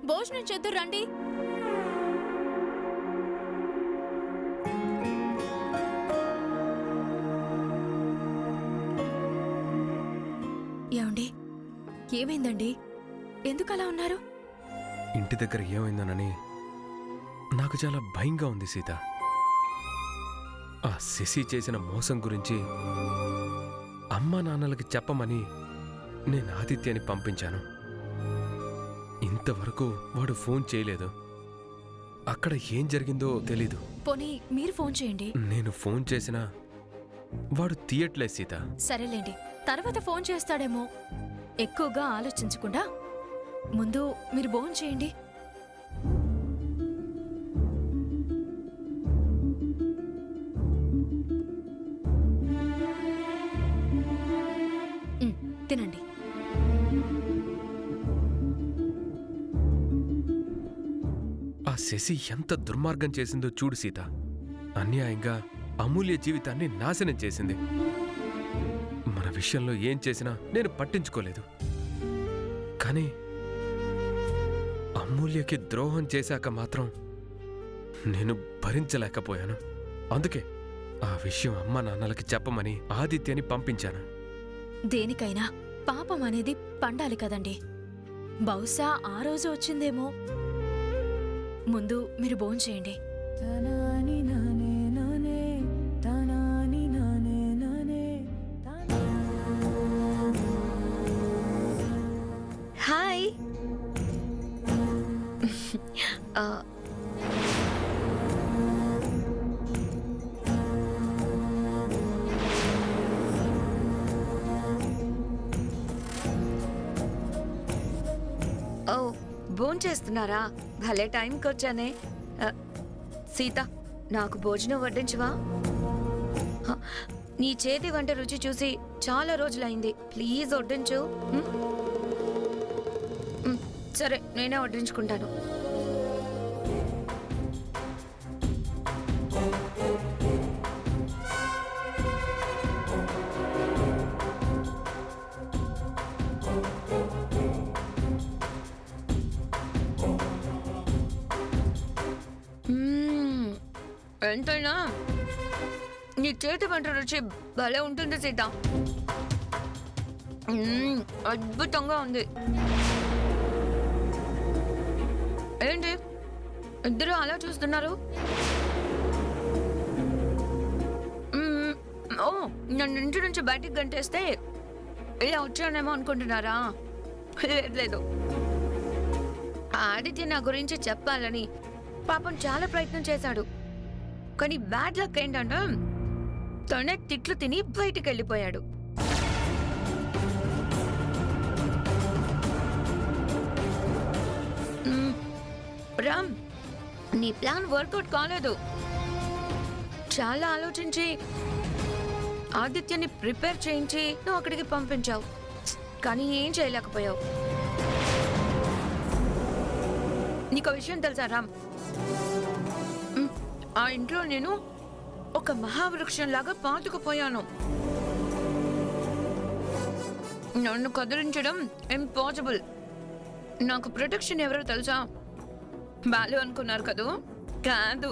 భోజనం చేద్దు రండి. ఏమండి, ఏమైందండి? ఎందుకు అలా ఉన్నారు? ఇంటి దగ్గర ఏమైందోనని నాకు చాలా భయంగా ఉంది సీత. ఆ శశి చేసిన మోసం గురించి అమ్మా నాన్నలకి చెప్పమని నేను ఆదిత్యని పంపించాను. ఇంతవరకు వాడు ఫోన్ చేయలేదు. అక్కడ ఏం జరిగిందో తెలీదు. పోనీ మీరు ఫోన్ చేయండి. నేను ఫోన్ చేసినా వాడు తీయట్లే సీత. సరేలేండి, తర్వాత ఫోన్ చేస్తాడేమో. ఎక్కువగా ఆలోచించకుండా ముందు మీరు భోజనం చేయండి. తినండి. ఆ శశి ఎంత దుర్మార్గం చేసిందో చూడు సీత. అన్యాయంగా అమూల్య జీవితాన్ని నాశనం చేసింది. మన విషయంలో ఏం చేసినా నేను పట్టించుకోలేదు. కానీ అమూల్యకి ద్రోహం చేశాక మాత్రం నేను భరించలేకపోయాను. అందుకే ఆ విషయం అమ్మా నాన్నలకి చెప్పమని ఆదిత్యని పంపించాను. దేనికైనా పాపం అనేది పండాలి కదండి. బహుశా ఆ రోజు వచ్చిందేమో. ముందు మీరు భోజనం చేయండి. హాయ్. ఓ, భోంచేస్తున్నారా? భలే టైంకి వచ్చానే. సీత, నాకు భోజనం వడ్డించవా? నీ చేతి వంట రుచి చూసి చాలా రోజులైంది. ప్లీజ్ వడ్డించు. సరే, నేనే వడ్డించుకుంటాను. ఎంతైనా నీ చేతి వంట రుచి భలే ఉంటుంది సీత. అద్భుతంగా ఉంది. ఏంటి ఇద్దరు అలా చూస్తున్నారు? ఓ, నన్ను ఇంటి నుంచి బయటికి గంటేస్తే ఇలా వచ్చానేమో అనుకుంటున్నారా? లేదు, ఆదిత్య నా గురించి చెప్పాలని పాపం చాలా ప్రయత్నం చేశాడు. కానీ బ్యాడ్ లక్ ఏంటంటే తనే తిట్లు తిని బయటికి వెళ్ళిపోయాడు. రామ్, నీ ప్లాన్ వర్కౌట్ కాలేదు. చాలా ఆలోచించి ఆదిత్యని ప్రిపేర్ చేయించి నువ్వు అక్కడికి పంపించావు. కానీ ఏం చేయలేకపోయావు. నీకు విషయం తెలుసా రామ్? ఆ ఇంట్లో నేను ఒక మహావృక్షంలాగా పాతుకుపోయాను. నన్ను కదిలించడం ఇంపాసిబుల్. నాకు ప్రొటెక్షన్ ఎవరో తెలుసా? బాలు అనుకున్నారు కదూ? కాదు,